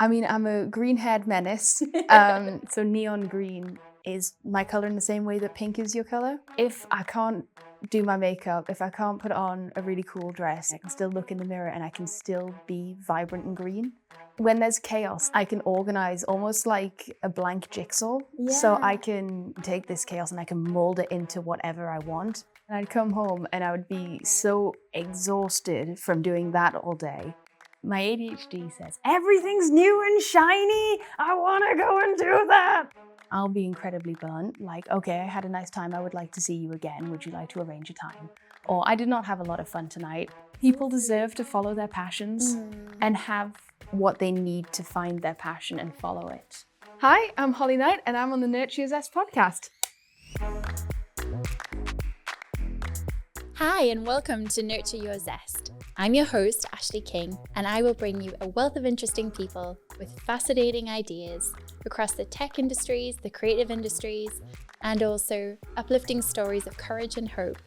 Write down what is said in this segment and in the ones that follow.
I mean, I'm a green-haired menace. So neon green is my color in the same way that pink is your color. If I can't do my makeup, if I can't put on a really cool dress, I can still look in the mirror and I can still be vibrant and green. When there's chaos, I can organize almost like a blank jigsaw. So I can take this chaos and I can mold it into whatever I want. And I'd come home and I would be so exhausted from doing that all day. My ADHD says, everything's new and shiny. I want to go and do that. I'll be incredibly blunt, like, okay, I had a nice time. I would like to see you again. Would you like to arrange a time? Or I did not have a lot of fun tonight. People deserve to follow their passions and have what they need to find their passion and follow it. Hi, I'm Holly Knight and I'm on the Nurture Your Zest podcast. Hi, and welcome to Nurture Your Zest. I'm your host, Ashleigh King, and I will bring you a wealth of interesting people with fascinating ideas across the tech industries, the creative industries, and also uplifting stories of courage and hope.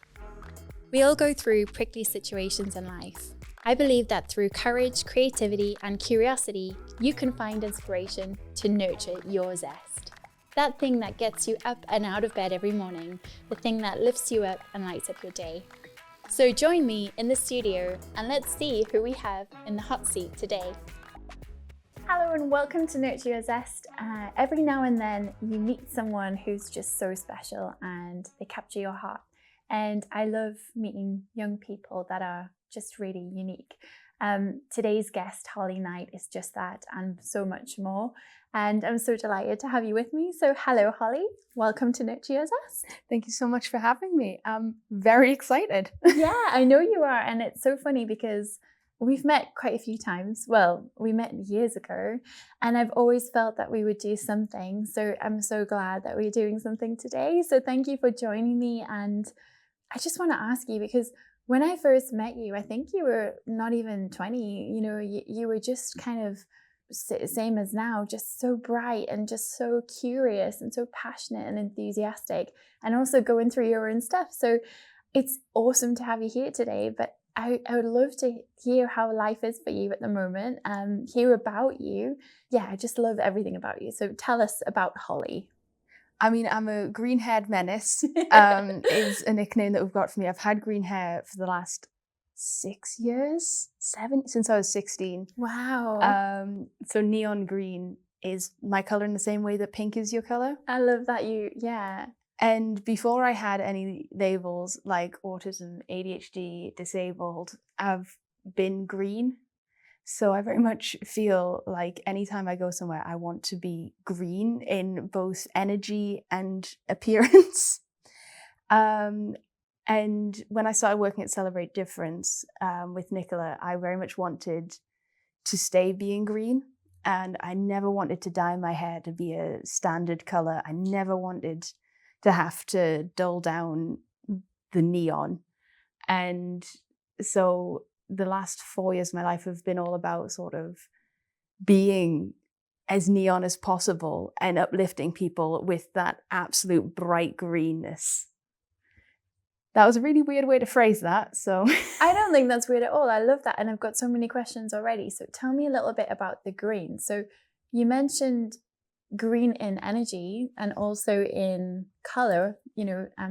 We all go through prickly situations in life. I believe that through courage, creativity, and curiosity, you can find inspiration to nurture your zest. That thing that gets you up and out of bed every morning, the thing that lifts you up and lights up your day. So join me in the studio and let's see who we have in the hot seat today. Hello and welcome to Nurture Your Zest. Every now and then you meet someone who's just so special and they capture your heart. And I love meeting young people that are just really unique. Today's guest, Holly Knight, is just that and so much more. And I'm so delighted to have you with me. So hello, Holly. Welcome to Nurture Your Zest. Thank you so much for having me. I'm very excited. Yeah, I know you are. And it's so funny because we've met quite a few times. Well, we met years ago and I've always felt that we would do something. So I'm so glad that we're doing something today. So thank you for joining me. And I just want to ask you, because when I first met you, I think you were not even 20, you were just kind of same as now, just so bright and just so curious and so passionate and enthusiastic and also going through your own stuff. So it's awesome to have you here today, but I would love to hear how life is for you at the moment, hear about you. Yeah, I just love everything about you. So tell us about Holly. I mean, I'm a green-haired menace, is a nickname that we've got for me. I've had green hair for the last 6 years, since I was 16. Wow. So neon green is my color in the same way that pink is your color. I love that yeah. And before I had any labels like autism, ADHD, disabled, I've been green. So I very much feel like anytime I go somewhere, I want to be green in both energy and appearance. And when I started working at Celebrate Difference with Nicola, I very much wanted to stay being green. And I never wanted to dye my hair to be a standard color. I never wanted to have to dull down the neon. And so the last 4 years of my life have been all about sort of being as neon as possible and uplifting people with that absolute bright greenness. That was a really weird way to phrase that. So I don't think that's weird at all. I love that. And I've got so many questions already. So tell me a little bit about the green. So you mentioned green in energy and also in color,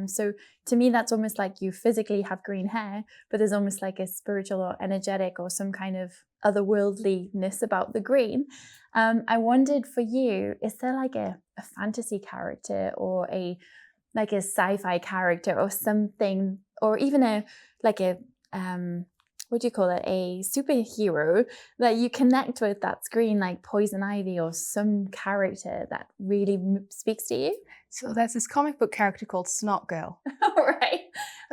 so to me that's almost like you physically have green hair, but there's almost like a spiritual or energetic or some kind of otherworldliness about the green. I wondered for you, is there like a fantasy character or a sci-fi character or something, or even a what do you call it, a superhero that you connect with that's green, like Poison Ivy or some character that really speaks to you? So there's this comic book character called Snot Girl. Right.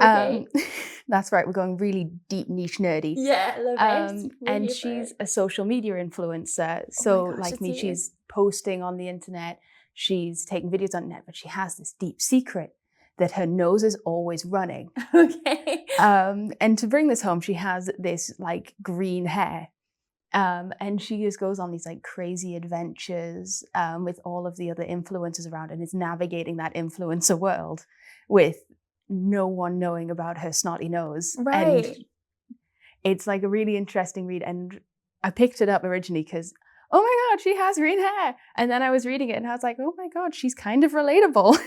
Okay. That's right. We're going really deep, niche, nerdy. Yeah, I love it. And she's a social media influencer. So like me, she's posting on the internet. She's taking videos on the net, but she has this deep secret that her nose is always running. Okay. And to bring this home, she has this like green hair. And she just goes on these like crazy adventures with all of the other influencers around and is navigating that influencer world with no one knowing about her snotty nose. Right. And it's like a really interesting read. And I picked it up originally because oh my God, she has green hair. And then I was reading it and I was like, oh my God, she's kind of relatable.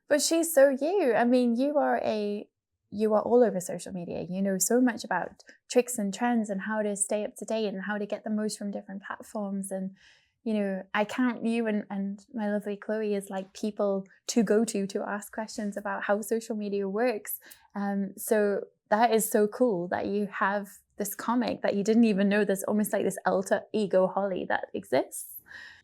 But she's so you. I mean, you are all over social media. You know so much about tricks and trends and how to stay up to date and how to get the most from different platforms. And, you know, I count you and my lovely Chloe as like people to go to ask questions about how social media works. So that is so cool that you have this comic that you didn't even know there's almost like this alter ego Holly that exists.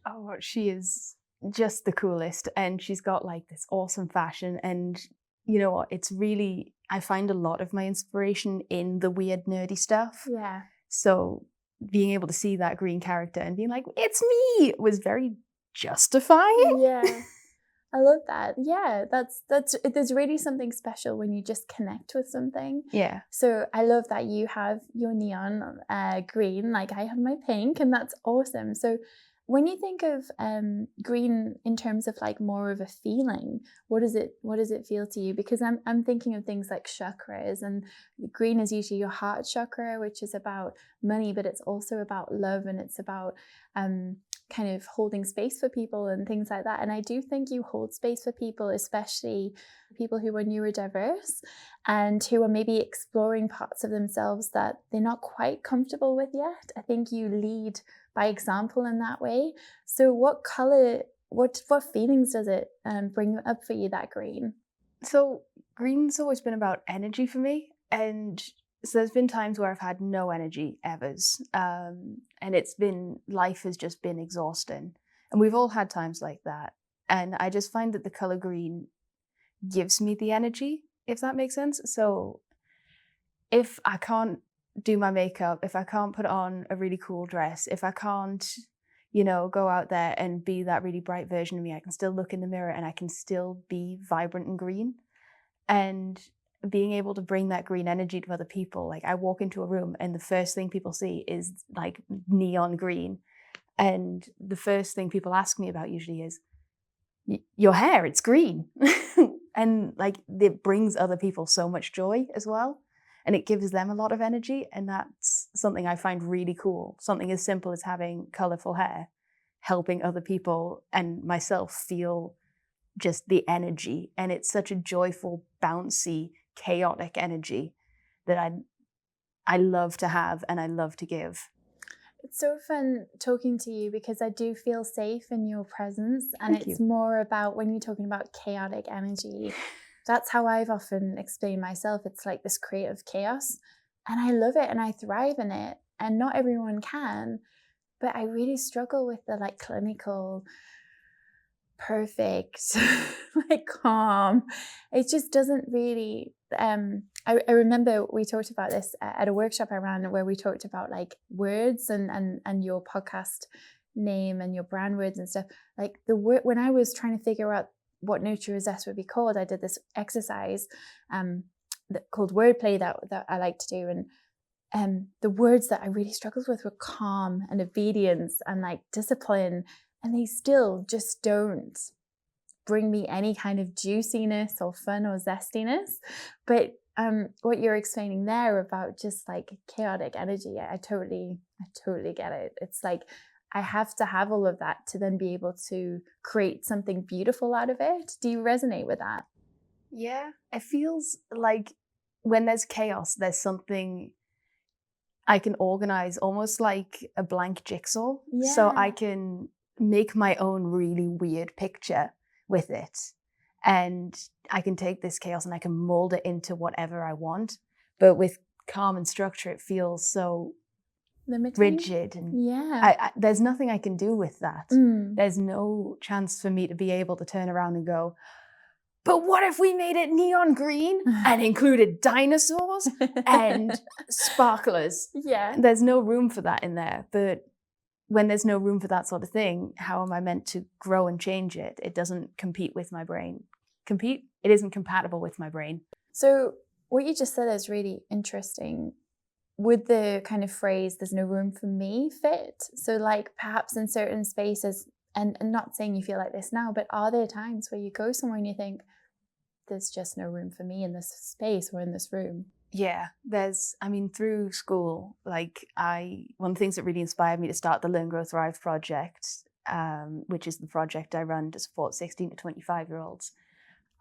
Oh, she is just the coolest. And she's got like this awesome fashion. And you know what? It's really, I find a lot of my inspiration in the weird, nerdy stuff. Yeah. So being able to see that green character and being like, it's me, was very justifying. Yeah. I love that. Yeah, there's really something special when you just connect with something. Yeah. So I love that you have your neon green, like I have my pink, and that's awesome. So when you think of green in terms of like more of a feeling, what does it feel to you? Because I'm thinking of things like chakras, and green is usually your heart chakra, which is about money, but it's also about love, and it's about kind of holding space for people and things like that. And I do think you hold space for people, especially people who are neurodiverse and who are maybe exploring parts of themselves that they're not quite comfortable with yet. I think you lead by example in that way. So what feelings does it bring up for you, that green? So green's always been about energy for me. And so there's been times where I've had no energy evers. And life has just been exhausting. And we've all had times like that. And I just find that the color green gives me the energy, if that makes sense. So if I can't do my makeup, if I can't put on a really cool dress, if I can't, you know, go out there and be that really bright version of me, I can still look in the mirror and I can still be vibrant and green. And being able to bring that green energy to other people. Like I walk into a room and the first thing people see is like neon green. And the first thing people ask me about usually is, your hair, it's green. And like it brings other people so much joy as well. And it gives them a lot of energy. And that's something I find really cool. Something as simple as having colorful hair, helping other people and myself feel just the energy. And it's such a joyful, bouncy, chaotic energy that I love to have and I love to give. It's so fun talking to you because I do feel safe in your presence. And Thank it's you. more about when you're talking about chaotic energy. That's how I've often explained myself. It's like this creative chaos. And I love it and I thrive in it. And not everyone can. But I really struggle with the like clinical, perfect, like calm. It just doesn't really I remember we talked about this at a workshop I ran where we talked about like words and your podcast name and your brand words and stuff. Like the word, when I was trying to figure out what Nurture Your Zest would be called, I did this exercise called wordplay that I like to do, and the words that I really struggled with were calm and obedience and like discipline, and they still just don't bring me any kind of juiciness or fun or zestiness. But what you're explaining there about just like chaotic energy, I totally get it. It's like I have to have all of that to then be able to create something beautiful out of it. Do you resonate with that? Yeah, it feels like when there's chaos, there's something I can organize, almost like a blank jigsaw. Yeah. So I can make my own really weird picture with it. And I can take this chaos and I can mold it into whatever I want. But with calm and structure, it feels so Limiting? rigid. And yeah. There's nothing I can do with that. There's no chance for me to be able to turn around and go, but what if we made it neon green and included dinosaurs and sparklers? Yeah. There's no room for that in there. But when there's no room for that sort of thing, how am I meant to grow and change it? It doesn't compete with my brain. It isn't compatible with my brain. So what you just said is really interesting. Would the kind of phrase, there's no room for me, fit? So like perhaps in certain spaces, and not saying you feel like this now, but are there times where you go somewhere and you think, there's just no room for me in this space or in this room? Yeah, through school, one of the things that really inspired me to start the Learn, Grow, Thrive project, which is the project I run to support 16 to 25-year-olds.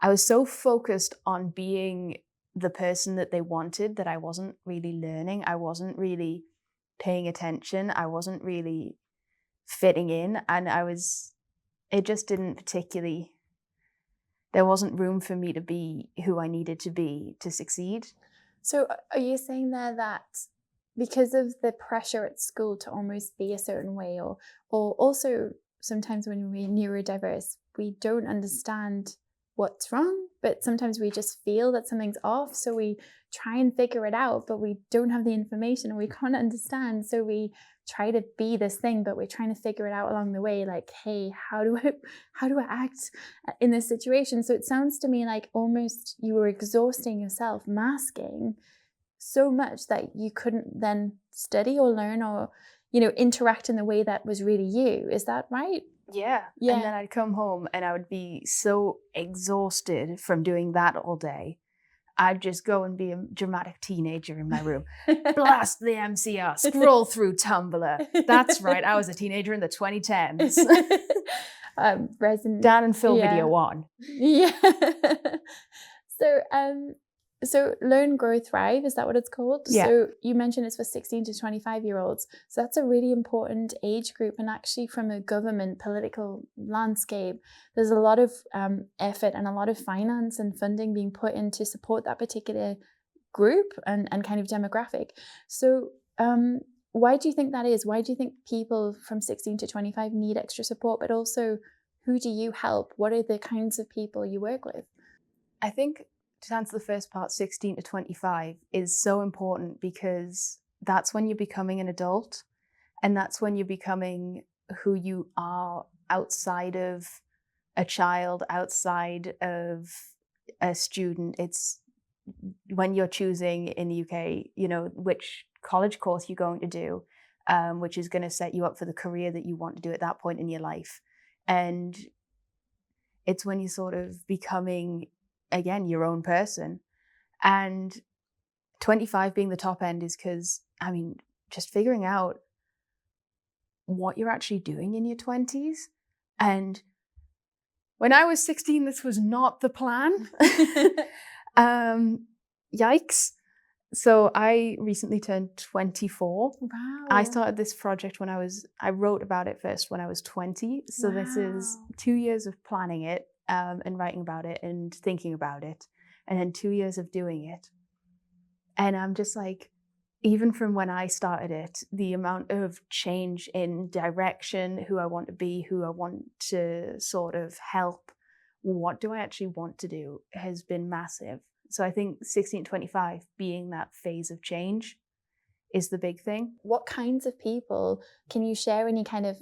I was so focused on being the person that they wanted that I wasn't really learning. I wasn't really paying attention. I wasn't really fitting in. And it just didn't particularly, there wasn't room for me to be who I needed to be to succeed. So are you saying there that because of the pressure at school to almost be a certain way, or also sometimes when we're neurodiverse, we don't understand what's wrong, but sometimes we just feel that something's off, so we try and figure it out, but we don't have the information and we can't understand, so we try to be this thing, but we're trying to figure it out along the way, like, hey, how do I act in this situation? So it sounds to me like almost you were exhausting yourself, masking so much that you couldn't then study or learn or, interact in the way that was really you. Is that right? Yeah. And then I'd come home and I would be so exhausted from doing that all day. I'd just go and be a dramatic teenager in my room. Blast the MCR, scroll through Tumblr. That's right, I was a teenager in the 2010s. Dan and Phil video 1. Yeah. So Learn, Grow, Thrive, is that what it's called? Yeah. So you mentioned it's for 16 to 25-year-olds. So that's a really important age group. And actually from a government political landscape, there's a lot of effort and a lot of finance and funding being put in to support that particular group and kind of demographic. So why do you think that is? Why do you think people from 16 to 25 need extra support? But also, who do you help? What are the kinds of people you work with? I think to answer the first part, 16 to 25 is so important because that's when you're becoming an adult, and that's when you're becoming who you are outside of a child, outside of a student. It's when you're choosing in the UK, which college course you're going to do, which is going to set you up for the career that you want to do at that point in your life. And it's when you're sort of becoming, again, your own person. And 25 being the top end is because, just figuring out what you're actually doing in your 20s. And when I was 16, this was not the plan. Yikes. So I recently turned 24. Wow. I started this project I wrote about it first when I was 20. So This is 2 years of planning it and writing about it and thinking about it. And then 2 years of doing it. And I'm just like, even from when I started it, the amount of change in direction, who I want to be, who I want to sort of help, what do I actually want to do, has been massive. So I think 16 to 25 being that phase of change is the big thing. What kinds of people, can you share any kind of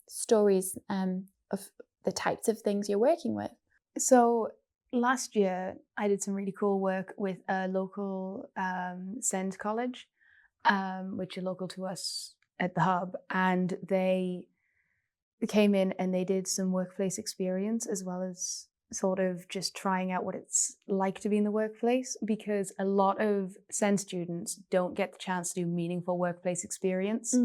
stories of the types of things you're working with? So last year, I did some really cool work with a local SEND college, which are local to us at the Hub. And they came in and they did some workplace experience as well as sort of just trying out what it's like to be in the workplace, because a lot of SEND students don't get the chance to do meaningful workplace experience.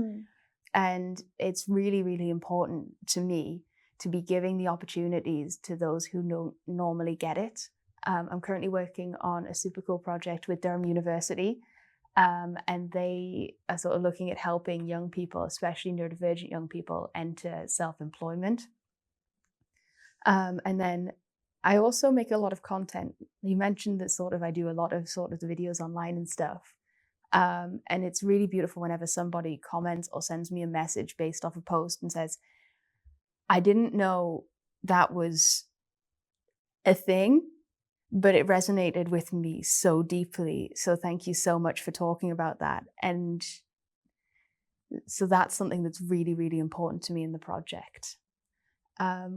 And it's really, really important to me to be giving the opportunities to those who don't normally get it. I'm currently working on a super cool project with University, and they are sort of looking at helping young people, especially neurodivergent young people, enter self-employment. And then I also make a lot of content. You mentioned that sort of I do a lot of sort of the videos online and stuff. And it's really beautiful whenever somebody comments or sends me a message based off a post and says, I didn't know that was a thing, but it resonated with me so deeply. So thank you so much for talking about that. And so that's something that's really, really important to me in the project.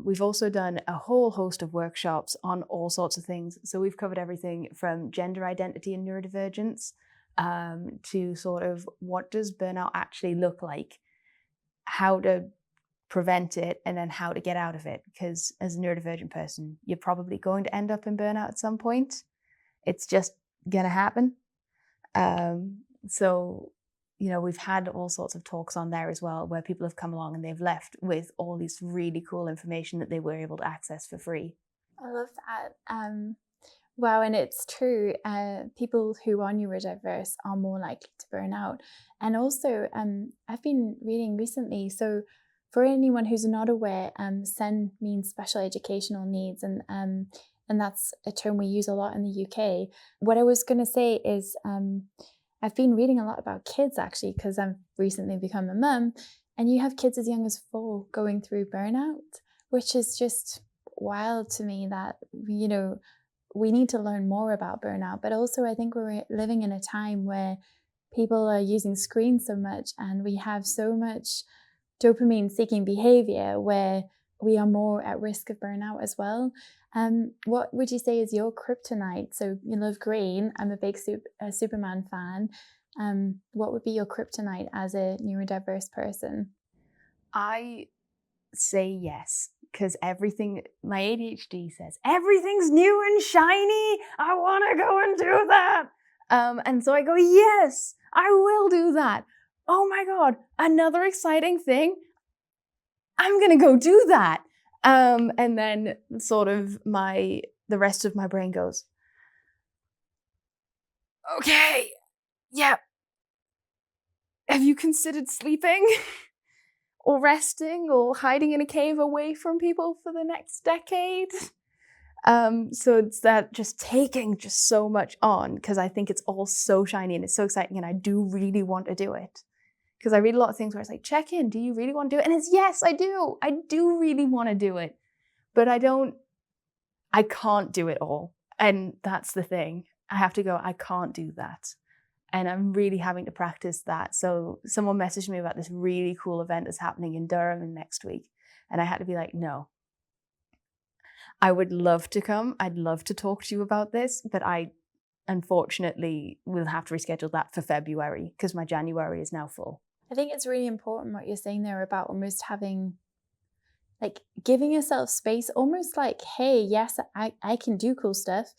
We've also done a whole host of workshops on all sorts of things. So we've covered everything from gender identity and neurodivergence to sort of what does burnout actually look like, how to prevent it, and then how to get out of it. Because as a neurodivergent person, you're probably going to end up in burnout at some point. It's just going to happen. So, we've had all sorts of talks on there as well, where people have come along and they've left with all this really cool information that they were able to access for free. I love that. Wow, and it's true. People who are neurodiverse are more likely to burn out. And also, I've been reading recently, so for anyone who's not aware, SEN means special educational needs, and that's a term we use a lot in the UK. What I was going to say is I've been reading a lot about kids, actually, because I've recently become a mum, and you have kids as young as 4 going through burnout, which is just wild to me that, we need to learn more about burnout. But also I think we're living in a time where people are using screens so much, and we have so much dopamine seeking behavior where we are more at risk of burnout as well. What would you say is your kryptonite? So you love green. I'm a big Superman fan. What would be your kryptonite as a neurodiverse person? I say yes, because my ADHD says, everything's new and shiny. I want to go and do that. And so I go, yes, I will do that. Oh my God, another exciting thing. I'm going to go do that. And then sort of the rest of my brain goes, okay, yeah. Have you considered sleeping? Or resting, or hiding in a cave away from people for the next decade. So it's that just taking just so much on, because I think it's all so shiny and it's so exciting, and I do really want to do it. Because I read a lot of things where it's like, check in, do you really want to do it? And it's yes, I do. I do really want to do it. But I can't do it all. And that's the thing. I have to go, I can't do that. And I'm really having to practice that. So someone messaged me about this really cool event that's happening in Durham next week. And I had to be like, no, I would love to come. I'd love to talk to you about this. But I, unfortunately, will have to reschedule that for February, because my January is now full. I think it's really important what you're saying there about almost having, like, giving yourself space, almost like, hey, yes, I can do cool stuff,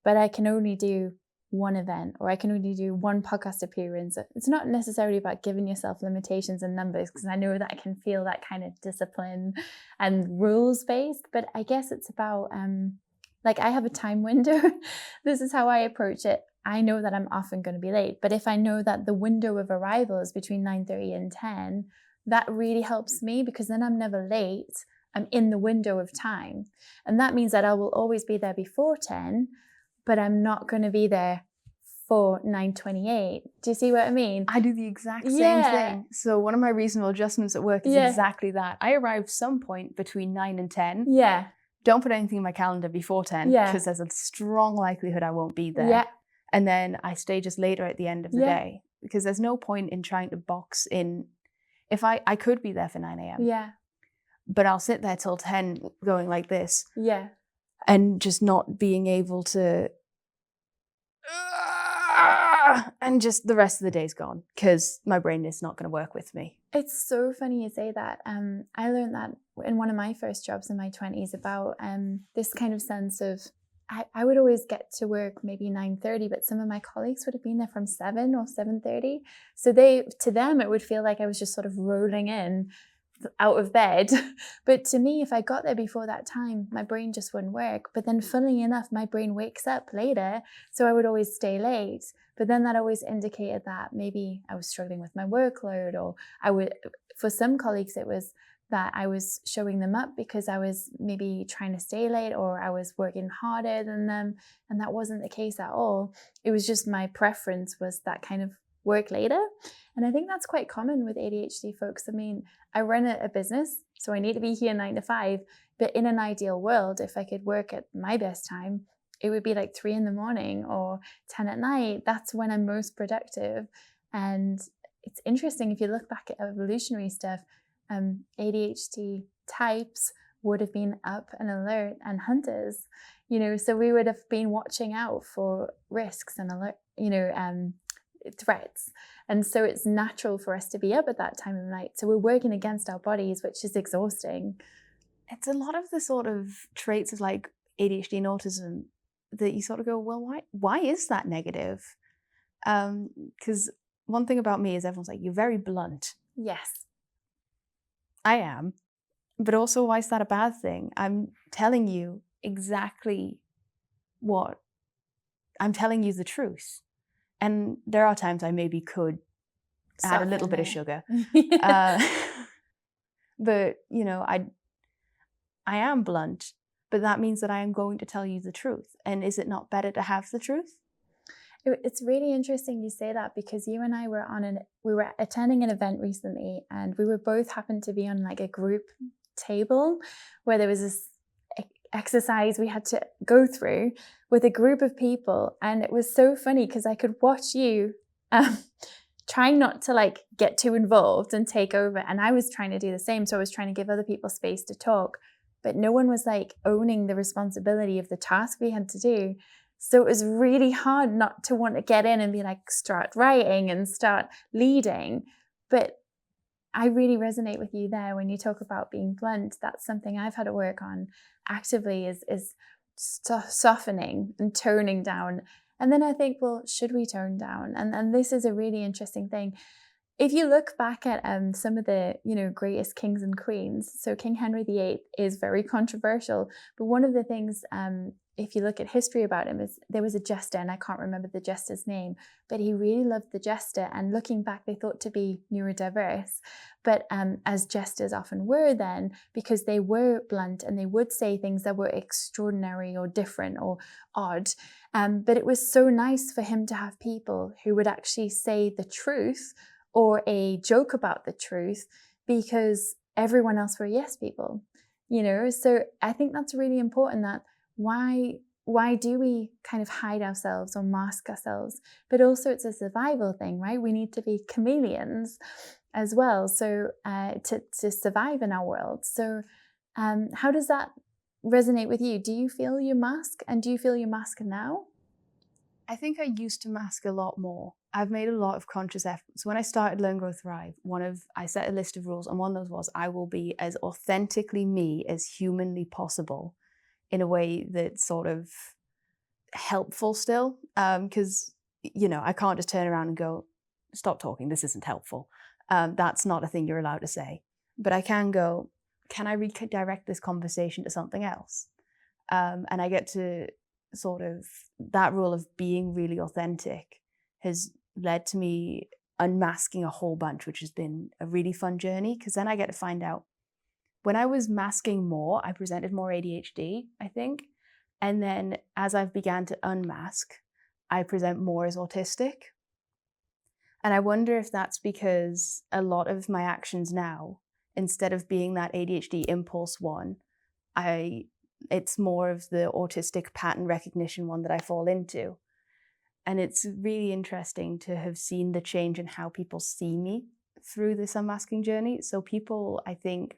but I can only do one event, or I can only do one podcast appearance. It's not necessarily about giving yourself limitations and numbers, because I know that I can feel that kind of discipline and rules based, but I guess it's about like, I have a time window. This is how I approach it. I know that I'm often going to be late, but if I know that the window of arrival is between 9:30 and 10, that really helps me, because then I'm never late. I'm in the window of time, and that means that I will always be there before 10, but I'm not going to be there for 9:28. Do you see what I mean? I do the exact same thing. So one of my reasonable adjustments at work is exactly that. I arrive some point between 9 and 10. Yeah. Don't put anything in my calendar before 10, because there's a strong likelihood I won't be there. Yeah. And then I stay just later at the end of the day, because there's no point in trying to box in. If I could be there for 9 a.m. Yeah. But I'll sit there till 10 going like this. Yeah. And just not being able to, and just the rest of the day's gone, because my brain is not going to work with me. It's so funny you say that. I learned that in one of my first jobs in my 20s about this kind of sense of, I would always get to work maybe 9:30, but some of my colleagues would have been there from 7 or 7:30. So to them, it would feel like I was just sort of rolling in out of bed. But to me, if I got there before that time, my brain just wouldn't work. But then funnily enough, my brain wakes up later, so I would always stay late. But then that always indicated that maybe I was struggling with my workload, or for some colleagues, it was that I was showing them up because I was maybe trying to stay late, or I was working harder than them. And that wasn't the case at all. It was just my preference was that kind of work later. And I think that's quite common with ADHD folks. I mean, I run a business, so I need to be here 9 to 5. But in an ideal world, if I could work at my best time, it would be like 3 a.m. or 10 at night. That's when I'm most productive. And it's interesting, if you look back at evolutionary stuff, ADHD types would have been up and alert and hunters, so we would have been watching out for risks and alert, threats. And so it's natural for us to be up at that time of night. So we're working against our bodies, which is exhausting. It's a lot of the sort of traits of like ADHD and autism that you sort of go, well, why is that negative? Because one thing about me is everyone's like, you're very blunt. Yes. I am. But also, why is that a bad thing? I'm telling you exactly what, I'm telling you the truth. And there are times I maybe could add a little bit of sugar. But, you know, I am blunt, but that means that I am going to tell you the truth. And is it not better to have the truth? It's really interesting you say that, because you and I were we were attending an event recently, and we were both happened to be on like a group table where there was this exercise we had to go through with a group of people. And it was so funny because I could watch you trying not to like get too involved and take over. And I was trying to do the same. So I was trying to give other people space to talk, but no one was like owning the responsibility of the task we had to do. So it was really hard not to want to get in and be like, start writing and start leading. But I really resonate with you there when you talk about being blunt. That's something I've had to work on actively, is softening and toning down. And then I think, well, should we tone down? And this is a really interesting thing. If you look back at some of the, you know, greatest kings and queens, so King Henry VIII is very controversial, but one of the things, if you look at history about him, is there was a jester, and I can't remember the jester's name, but he really loved the jester. And looking back, they thought to be neurodiverse, but as jesters often were then, because they were blunt and they would say things that were extraordinary or different or odd. But it was so nice for him to have people who would actually say the truth or a joke about the truth, because everyone else were yes people, you know? So I think that's really important, that why do we kind of hide ourselves or mask ourselves? But also it's a survival thing, right? We need to be chameleons as well, so to survive in our world. So how does that resonate with you? Do you feel your mask, and do you feel your mask now? I think I used to mask a lot more. I've made a lot of conscious efforts. When I started Learn, Grow, Thrive, I set a list of rules, and one of those was I will be as authentically me as humanly possible, in a way that's sort of helpful still. Because, you know, I can't just turn around and go, stop talking, this isn't helpful. That's not a thing you're allowed to say. But I can go, can I redirect this conversation to something else? And I get to sort of, that rule of being really authentic has led to me unmasking a whole bunch, which has been a really fun journey, because then I get to find out, when I was masking more, I presented more ADHD, I think. And then as I've began to unmask, I present more as autistic. And I wonder if that's because a lot of my actions now, instead of being that ADHD impulse one, it's more of the autistic pattern recognition one that I fall into. And it's really interesting to have seen the change in how people see me through this unmasking journey. So people, I think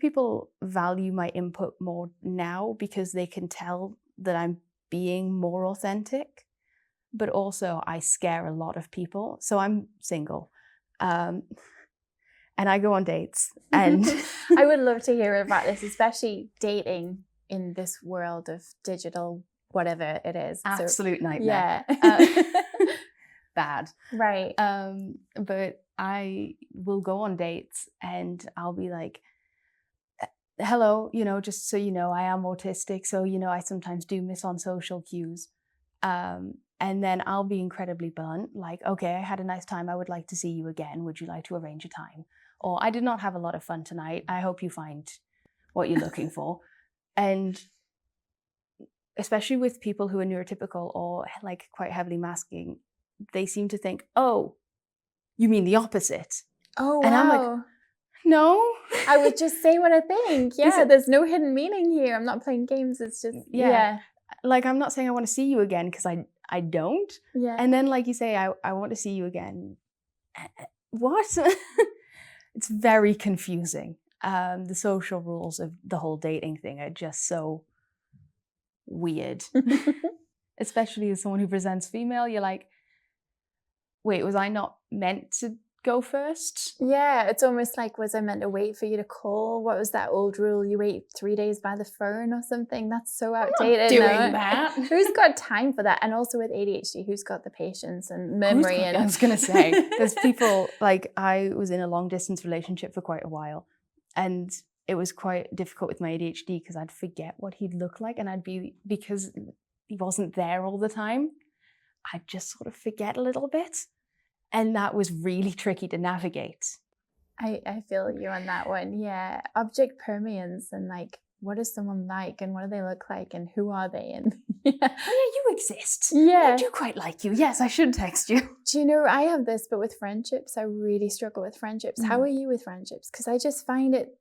people value my input more now, because they can tell that I'm being more authentic, but also I scare a lot of people. So I'm single. And I go on dates, and I would love to hear about this, especially dating in this world of digital, whatever it is. Absolute nightmare. Yeah. Bad. Right. But I will go on dates, and I'll be like, hello, you know, just so you know, I am autistic. So, you know, I sometimes do miss on social cues. And then I'll be incredibly blunt, like, okay, I had a nice time. I would like to see you again. Would you like to arrange a time? Or I did not have a lot of fun tonight. I hope you find what you're looking for. And especially with people who are neurotypical or like quite heavily masking, they seem to think, oh, you mean the opposite. Oh, wow. And I'm like, no. I would just say what I think. Yeah, there's no hidden meaning here. I'm not playing games. It's just, yeah. Like, I'm not saying I want to see you again, because I don't. Yeah. And then, like you say, I want to see you again. What? It's very confusing. The social rules of the whole dating thing are just so weird. Especially as someone who presents female, you're like, wait, was I not meant to go first. Yeah, it's almost like, was I meant to wait for you to call? What was that old rule? You wait 3 days by the phone or something? That's so outdated. Doing that. Who's got time for that? And also with ADHD, who's got the patience and memory? I was going to say, there's people, like, I was in a long distance relationship for quite a while, and it was quite difficult with my ADHD because I'd forget what he'd look like, and because he wasn't there all the time, I'd just sort of forget a little bit. And that was really tricky to navigate. I feel you on that one. Yeah. Object permanence, and like, what is someone like, and what do they look like, and who are they? And oh yeah, you exist. Yeah. I do quite like you. Yes, I should text you. Do you know, I have this, but with friendships, I really struggle with friendships. How are you with friendships? Because I just find it,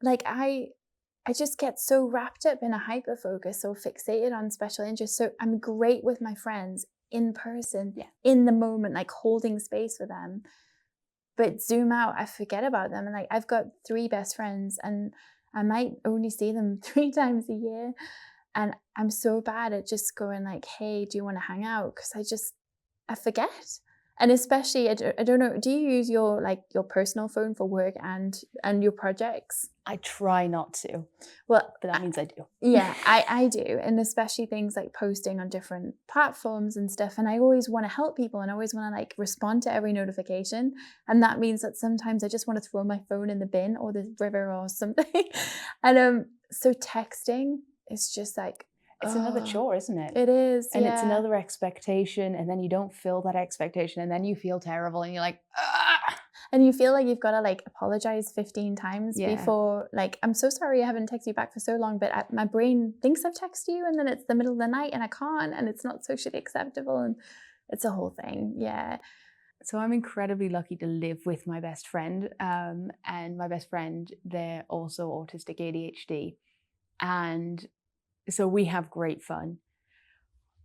like, I just get so wrapped up in a hyper focus, so fixated on special interests. So I'm great with my friends in person, in the moment, like holding space for them. But zoom out, I forget about them. And like, I've got 3 best friends, and I might only see them 3 times a year. And I'm so bad at just going like, hey, do you want to hang out? Because I forget. And especially, I don't know, do you use your personal phone for work and your projects? I try not to. Well, but that means I do. Yeah, I do. And especially things like posting on different platforms and stuff. And I always want to help people, and I always want to like respond to every notification. And that means that sometimes I just want to throw my phone in the bin or the river or something. And so texting is just like, it's another chore, isn't it? It is. And it's another expectation, and then you don't fill that expectation, and then you feel terrible, and you're like, ah! And you feel like you've got to like apologize 15 times before, like, I'm so sorry I haven't texted you back for so long, but my brain thinks I've texted you, and then it's the middle of the night and I can't, and it's not socially acceptable, and it's a whole thing. Yeah. So I'm incredibly lucky to live with my best friend, and my best friend, they're also autistic ADHD, and so we have great fun.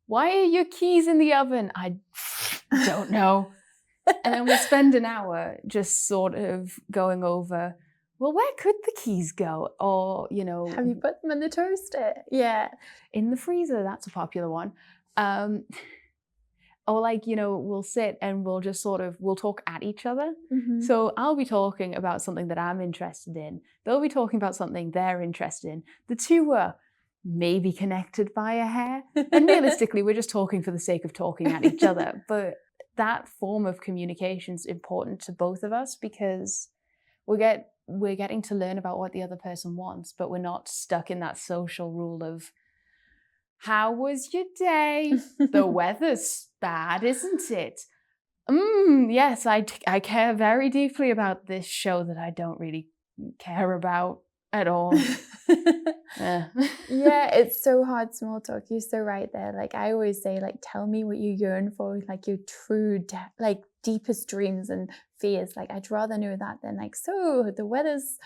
Why are your keys in the oven? I don't know. And then we spend an hour just sort of going over, well, where could the keys go? Or, you know, have you put them in the toaster? Yeah. In the freezer, that's a popular one. Or like, you know, we'll sit and we'll just we'll talk at each other. Mm-hmm. So I'll be talking about something that I'm interested in. They'll be talking about something they're interested in. The two are maybe connected by a hair. And realistically, we're just talking for the sake of talking at each other. But that form of communication is important to both of us, because we're getting to learn about what the other person wants, but we're not stuck in that social rule of, how was your day? The weather's bad, isn't it? Yes, I care very deeply about this show that I don't really care about at all. Yeah, it's so hard small talk. You're so right there. Like, I always say, like, tell me what you yearn for, like your true deepest dreams and fears. Like, I'd rather know that than like, so the weather's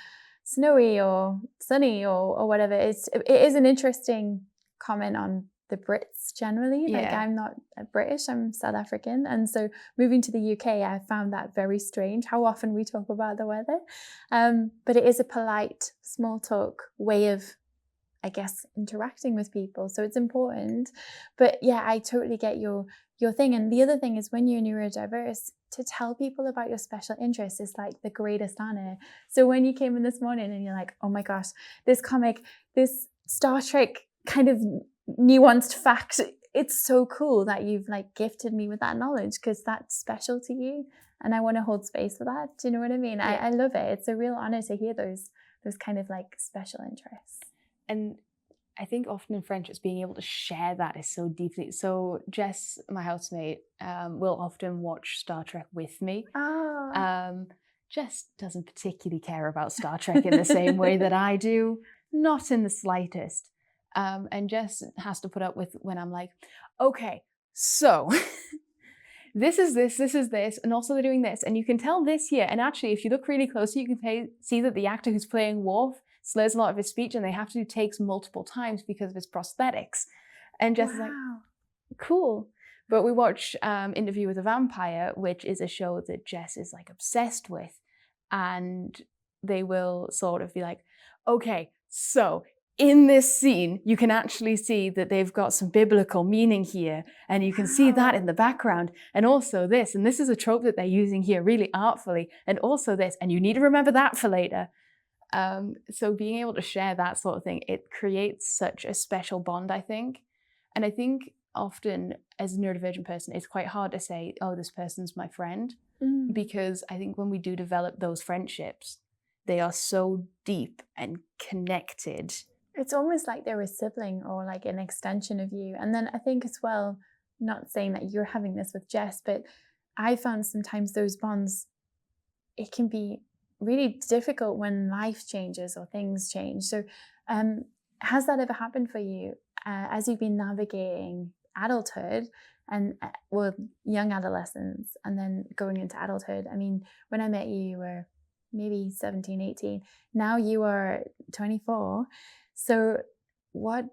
snowy or sunny or whatever. It is an interesting comment on the Brits generally. Like, I'm not British, I'm South African, and so moving to the UK, I found that very strange how often we talk about the weather, but it is a polite small talk way of, I guess, interacting with people, so it's important. But yeah, I totally get your thing. And the other thing is, when you're neurodiverse, to tell people about your special interests is like the greatest honor. So when you came in this morning and you're like, oh my gosh, this comic, this Star Trek kind of nuanced fact, it's so cool that you've like gifted me with that knowledge, because that's special to you, and I want to hold space for that. Do you know what I mean? I love it. It's a real honor to hear those kind of like special interests. And I think often in friendships, being able to share that is so deeply. So Jess, my housemate, will often watch Star Trek with me. Jess doesn't particularly care about Star Trek in the same way that I do, not in the slightest. And Jess has to put up with when I'm like, okay, so this is this, and also they're doing this, and you can tell this here. And actually, if you look really closely, you can see that the actor who's playing Worf slurs a lot of his speech, and they have to do takes multiple times because of his prosthetics. And Jess is like, cool. But we watch Interview with a Vampire, which is a show that Jess is like obsessed with. And they will sort of be like, okay, so in this scene, you can actually see that they've got some biblical meaning here, and you can see that in the background, and also this, and this is a trope that they're using here really artfully, and also this, and you need to remember that for later. So being able to share that sort of thing, it creates such a special bond, I think. And I think often as a neurodivergent person, it's quite hard to say, oh, this person's my friend, because I think when we do develop those friendships, they are so deep and connected. It's almost like they're a sibling or like an extension of you. And then I think as well, not saying that you're having this with Jess, but I found sometimes those bonds, it can be really difficult when life changes or things change. So has that ever happened for you as you've been navigating adulthood and young adolescence and then going into adulthood? I mean, when I met you, you were maybe 17, 18. Now you are 24. So what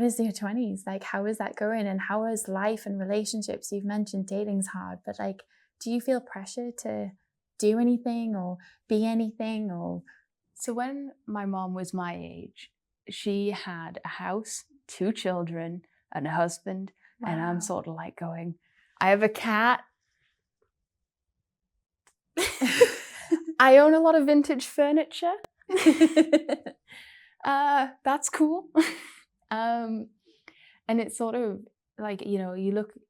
is your 20s? Like, how is that going? And how is life and relationships? You've mentioned dating's hard, but like, do you feel pressure to do anything or be anything? Or so when my mom was my age, she had a house, 2 children, and a husband. Wow. And I'm sort of like going, I have a cat. I own a lot of vintage furniture. That's cool. And it's sort of like, you know,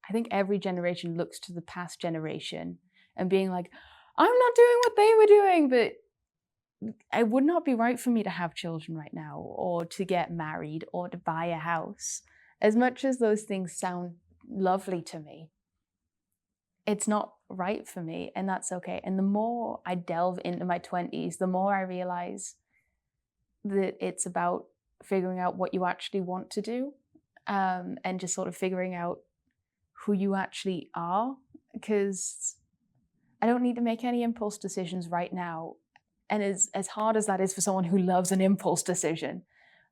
I think every generation looks to the past generation and being like, I'm not doing what they were doing, but it would not be right for me to have children right now, or to get married, or to buy a house. As much as those things sound lovely to me, it's not right for me, and that's okay. And the more I delve into my 20s, the more I realize that it's about figuring out what you actually want to do, and just sort of figuring out who you actually are, because I don't need to make any impulse decisions right now. And as hard as that is for someone who loves an impulse decision,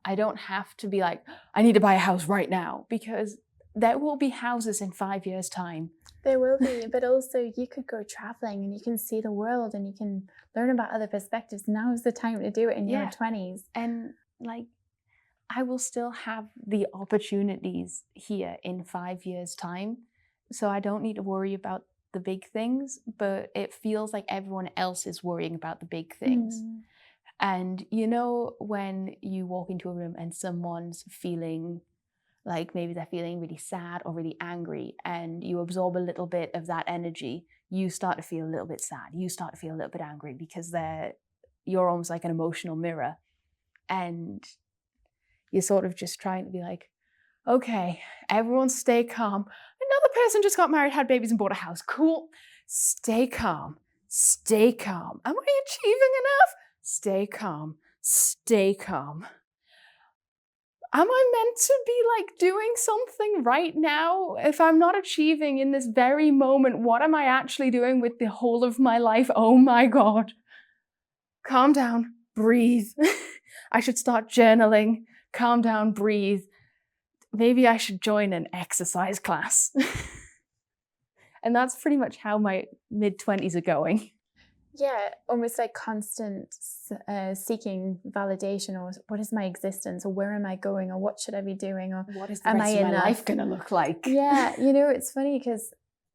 I don't have to be like, I need to buy a house right now, because there will be houses in 5 years' time. There will be, but also you could go traveling and you can see the world and you can learn about other perspectives. Now is the time to do it in your 20s. And like, I will still have the opportunities here in 5 years' time. So I don't need to worry about the big things, but it feels like everyone else is worrying about the big things. And you know, when you walk into a room and someone's feeling like maybe they're feeling really sad or really angry, and you absorb a little bit of that energy, you start to feel a little bit sad, you start to feel a little bit angry, because you're almost like an emotional mirror. And you're sort of just trying to be like, okay, everyone stay calm. Another person just got married, had babies, and bought a house. Cool. Stay calm. Stay calm. Am I achieving enough? Stay calm. Stay calm. Am I meant to be like doing something right now? If I'm not achieving in this very moment, what am I actually doing with the whole of my life? Oh my God. Calm down. Breathe. I should start journaling. Calm down. Breathe. Maybe I should join an exercise class. And that's pretty much how my mid-20s are going. Yeah, almost like constant seeking validation, or what is my existence, or where am I going, or what should I be doing, or what is the rest of my life going to look like? Yeah, you know, it's funny because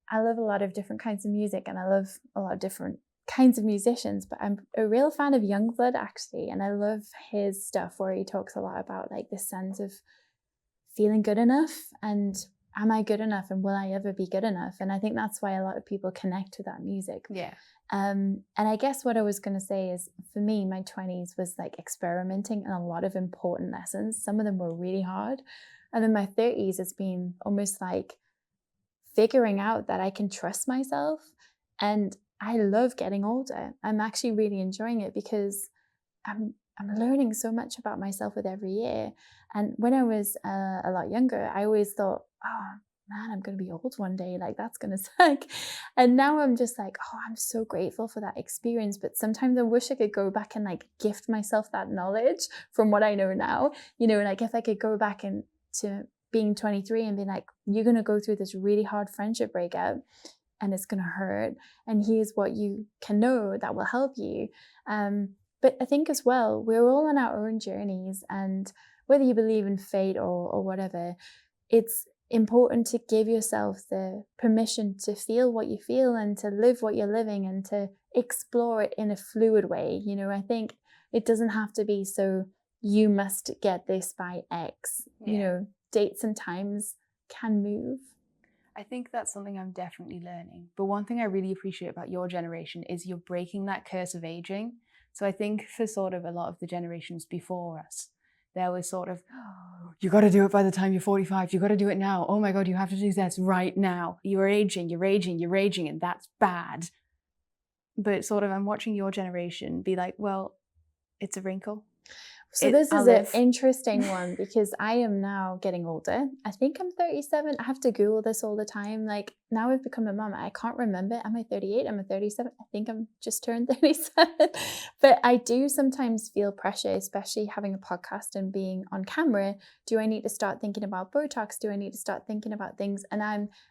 I love a lot of different kinds of music and I love a lot of different kinds of musicians, but I'm a real fan of Youngblood actually, and I love his stuff where he talks a lot about like this sense of feeling good enough, and am I good enough, and will I ever be good enough? And I think that's why a lot of people connect to that music. Yeah. And I guess what I was going to say is, for me, my 20s was like experimenting in a lot of important lessons. Some of them were really hard. And then my 30s has been almost like figuring out that I can trust myself. And I love getting older. I'm actually really enjoying it because I'm learning so much about myself with every year. And when I was a lot younger, I always thought, oh man, I'm going to be old one day. Like, that's going to suck. And now I'm just like, oh, I'm so grateful for that experience. But sometimes I wish I could go back and like gift myself that knowledge from what I know now. You know, like if I could go back and to being 23 and be like, you're going to go through this really hard friendship breakup and it's going to hurt. And here's what you can know that will help you. But I think as well, we're all on our own journeys, and whether you believe in fate or whatever, it's important to give yourself the permission to feel what you feel and to live what you're living and to explore it in a fluid way. You know, I think it doesn't have to be so you must get this by X. You know, dates and times can move. I think that's something I'm definitely learning. But one thing I really appreciate about your generation is you're breaking that curse of aging. So I think for sort of a lot of the generations before us, there was sort of, oh, you got to do it by the time you're 45. You got to do it now. Oh my God, you have to do this right now. You're aging, and that's bad. But sort of I'm watching your generation be like, well, it's a wrinkle. So this is an interesting one because I am now getting older. I think I'm 37. I have to Google this all the time. Like now I've become a mom. I can't remember. Am I 38? Am I 37? I think I'm just turned 37. But I do sometimes feel pressure, especially having a podcast and being on camera. Do I need to start thinking about Botox? Do I need to start thinking about things? And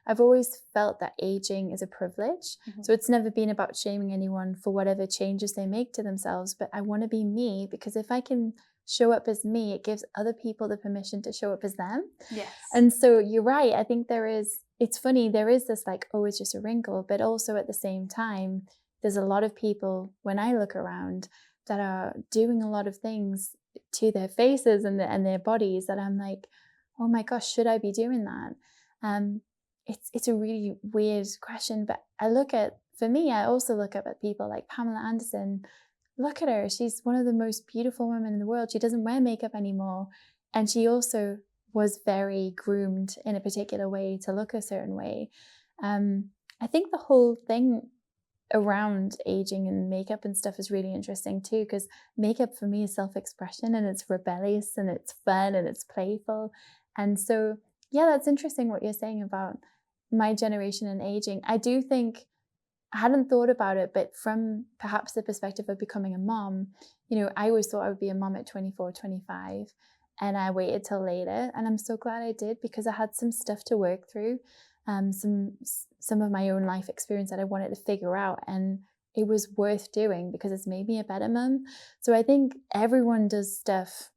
I've always felt that aging is a privilege. Mm-hmm. So it's never been about shaming anyone for whatever changes they make to themselves. But I want to be me, because if I can show up as me, it gives other people the permission to show up as them. Yes. And so you're right. I think it's funny, there is this like, oh, it's just a wrinkle, but also at the same time, there's a lot of people when I look around that are doing a lot of things to their faces and their bodies that I'm like, oh my gosh, should I be doing that? It's a really weird question, but for me, I also look up at people like Pamela Anderson. Look at her. She's one of the most beautiful women in the world. She doesn't wear makeup anymore. And she also was very groomed in a particular way to look a certain way. I think the whole thing around aging and makeup and stuff is really interesting too, because makeup for me is self-expression and it's rebellious and it's fun and it's playful. And so, yeah, that's interesting what you're saying about my generation and aging. I do think I hadn't thought about it, but from perhaps the perspective of becoming a mom, you know, I always thought I would be a mom at 24, 25, and I waited till later. And I'm so glad I did, because I had some stuff to work through, some of my own life experience that I wanted to figure out. And it was worth doing because it's made me a better mom. So I think everyone does stuff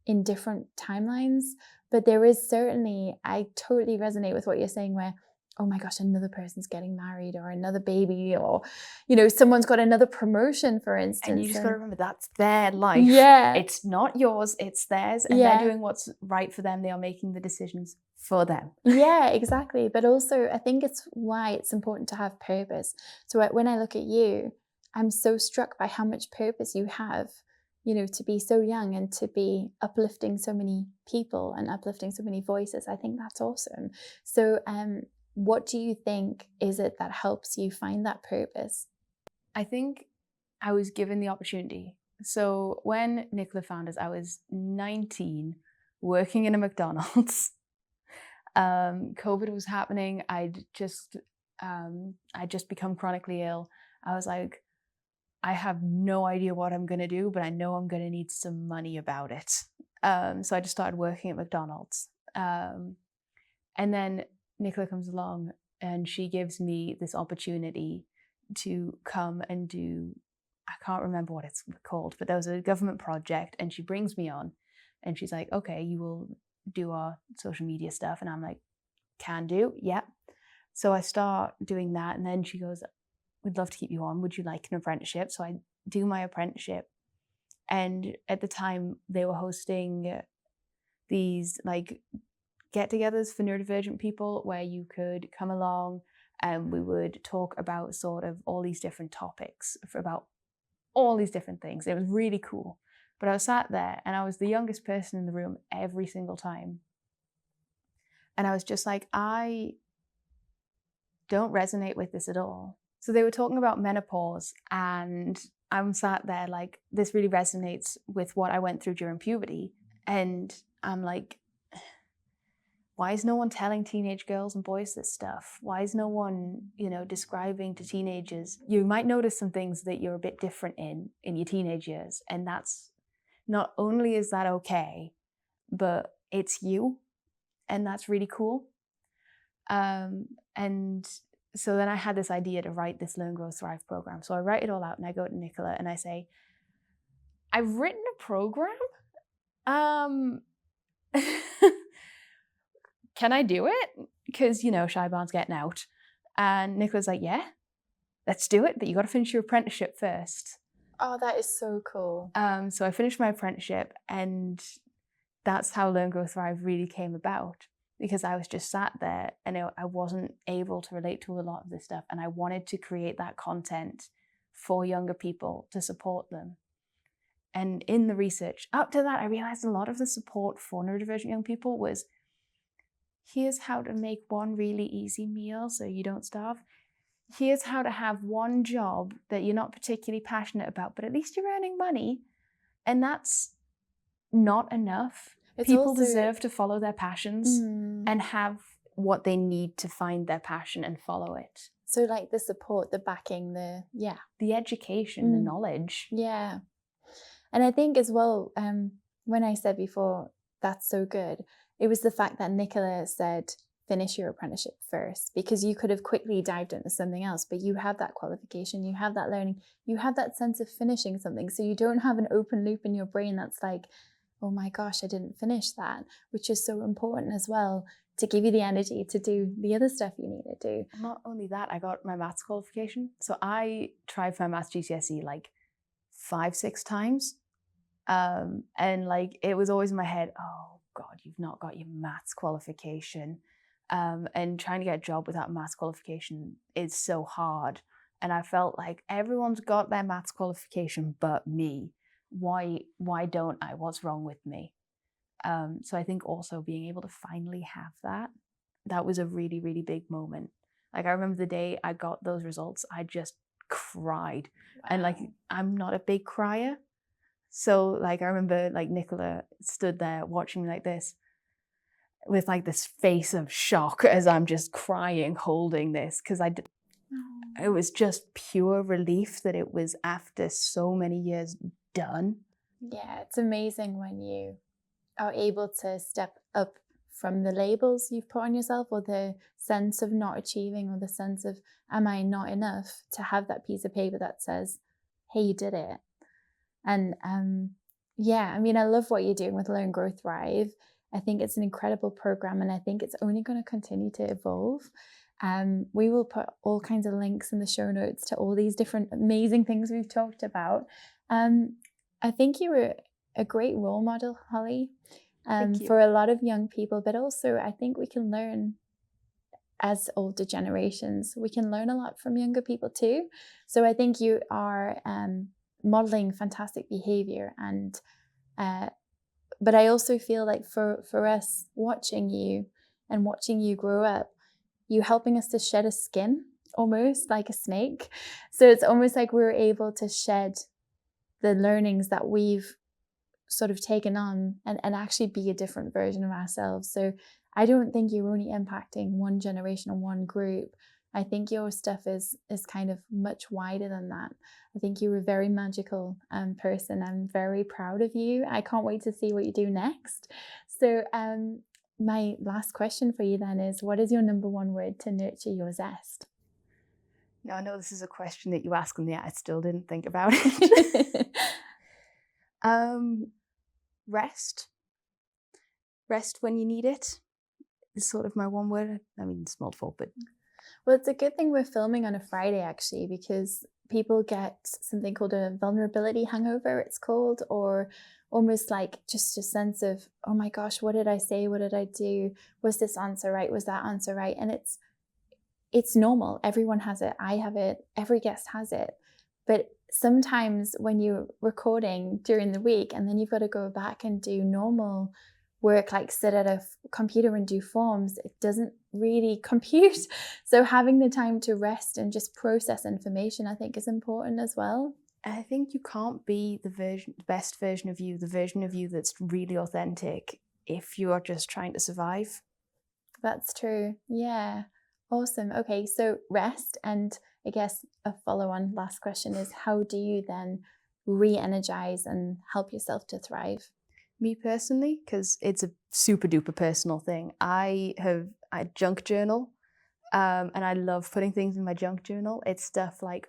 in different timelines, but there is certainly, I totally resonate with what you're saying where, oh my gosh, another person's getting married or another baby, or, you know, someone's got another promotion, for instance. And you just got to remember that's their life. Yeah. It's not yours, it's theirs. And they're doing what's right for them. They are making the decisions for them. Yeah, exactly. But also, I think it's why it's important to have purpose. So when I look at you, I'm so struck by how much purpose you have, you know, to be so young and to be uplifting so many people and uplifting so many voices. I think that's awesome. So, what do you think is it that helps you find that purpose? I think I was given the opportunity. So when Nicola found us, I was 19, working in a McDonald's. COVID was happening. I'd just become chronically ill. I was like, I have no idea what I'm going to do, but I know I'm going to need some money about it. So I just started working at McDonald's. And then Nicola comes along and she gives me this opportunity to come and do, I can't remember what it's called, but there was a government project and she brings me on and she's like, okay, you will do our social media stuff. And I'm like, can do, yeah. So I start doing that and then she goes, we'd love to keep you on. Would you like an apprenticeship? So I do my apprenticeship. And at the time they were hosting these like get-togethers for neurodivergent people where you could come along and we would talk about sort of all these different topics about all these different things. It was really cool. But I was sat there and I was the youngest person in the room every single time. And I was just like, I don't resonate with this at all. So they were talking about menopause and I'm sat there like, this really resonates with what I went through during puberty. And I'm like, why is no one telling teenage girls and boys this stuff? Why is no one, you know, describing to teenagers? You might notice some things that you're a bit different in your teenage years. And that's, not only is that okay, but it's you. And that's really cool. And so then I had this idea to write this Learn, Grow, Thrive program. So I write it all out and I go to Nicola and I say, I've written a program. Can I do it? Because, Shy Barnes getting out. And Nicola's like, yeah, let's do it, but you got to finish your apprenticeship first. Oh, that is so cool. So I finished my apprenticeship, and that's how Learn, Grow, Thrive really came about, because I was just sat there and I wasn't able to relate to a lot of this stuff, and I wanted to create that content for younger people to support them. And in the research up to that, I realized a lot of the support for neurodivergent young people was, here's how to make one really easy meal so you don't starve. Here's how to have one job that you're not particularly passionate about, but at least you're earning money. And that's not enough. People deserve to follow their passions and have what they need to find their passion and follow it. So like the support, the backing, the education, the knowledge. Yeah. And I think as well, when I said before, that's so good, it was the fact that Nicola said, finish your apprenticeship first, because you could have quickly dived into something else, but you have that qualification, you have that learning, you have that sense of finishing something. So you don't have an open loop in your brain that's like, oh my gosh, I didn't finish that, which is so important as well to give you the energy to do the other stuff you need to do. Not only that, I got my maths qualification. So I tried for my maths GCSE like 5-6 times. And like, it was always in my head, oh God, you've not got your maths qualification. And trying to get a job without a maths qualification is so hard. And I felt like everyone's got their maths qualification but me. Why don't I? What's wrong with me? So I think also being able to finally have that was a really, really big moment. Like, I remember the day I got those results, I just cried. Wow. And like, I'm not a big crier. So like, I remember like Nicola stood there watching me like this with like this face of shock as I'm just crying, holding this, because it was just pure relief that it was, after so many years, done. Yeah, it's amazing when you are able to step up from the labels you've put on yourself, or the sense of not achieving, or the sense of, am I not enough, to have that piece of paper that says, hey, you did it. And yeah, I mean, I love what you're doing with Learn, Grow, Thrive. I think it's an incredible program, and I think it's only going to continue to evolve. We will put all kinds of links in the show notes to all these different amazing things we've talked about. I think you were a great role model, Holly, for a lot of young people, but also I think we can learn as older generations. We can learn a lot from younger people too. So I think you are modeling fantastic behavior, and but I also feel like for us watching you grow up, you helping us to shed a skin, almost like a snake. So it's almost like we're able to shed the learnings that we've sort of taken on and actually be a different version of ourselves. So I don't think you're only impacting one generation or one group. I think your stuff is kind of much wider than that. I think you're a very magical person. I'm very proud of you. I can't wait to see what you do next. So my last question for you then is, what is your number one word to nurture your zest? Now, I know this is a question that you asked, and yet I still didn't think about it. Rest. Rest when you need it is sort of my one word. I mean, it's multiple, but... Well, it's a good thing we're filming on a Friday, actually, because people get something called a vulnerability hangover, it's called, or almost like just a sense of, oh my gosh, what did I say? What did I do? Was this answer right? Was that answer right? And it's normal. Everyone has it. I have it. Every guest has it. But sometimes when you're recording during the week and then you've got to go back and do normal work, like sit at a computer and do forms, it doesn't really compute. So having the time to rest and just process information, I think, is important as well. I think you can't be the best version of you, the version of you that's really authentic, if you are just trying to survive. That's true. Yeah. Awesome. Okay, so rest, and I guess a follow-on last question is, how do you then re-energize and help yourself to thrive? Me personally, because it's a super duper personal thing, I junk journal, and I love putting things in my junk journal. It's stuff like,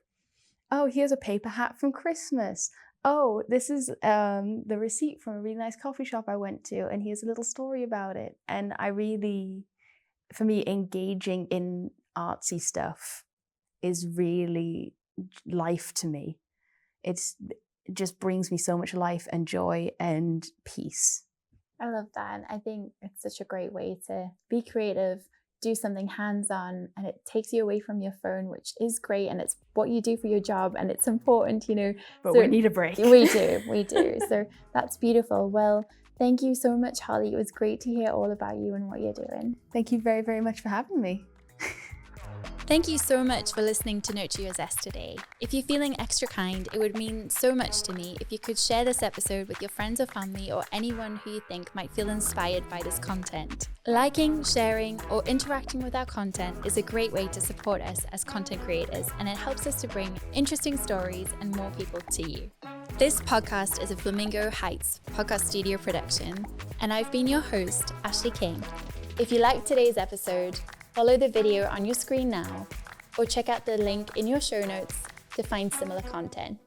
oh, here's a paper hat from Christmas. oh, this is the receipt from a really nice coffee shop I went to, and here's a little story about it. And I really, for me, engaging in artsy stuff is really life to me. It just brings me so much life and joy and peace. I love that. And I think it's such a great way to be creative, do something hands-on, and it takes you away from your phone, which is great. And it's what you do for your job, and it's important, you know. But so we need a break. We do. So that's beautiful. Well, thank you so much, Holly. It was great to hear all about you and what you're doing. Thank you very, very much for having me. Thank you so much for listening to Nurture Your Zest today. If you're feeling extra kind, it would mean so much to me if you could share this episode with your friends or family or anyone who you think might feel inspired by this content. Liking, sharing, or interacting with our content is a great way to support us as content creators, and it helps us to bring interesting stories and more people to you. This podcast is a Flamingo Heights podcast studio production, and I've been your host, Ashleigh King. If you liked today's episode, follow the video on your screen now, or check out the link in your show notes to find similar content.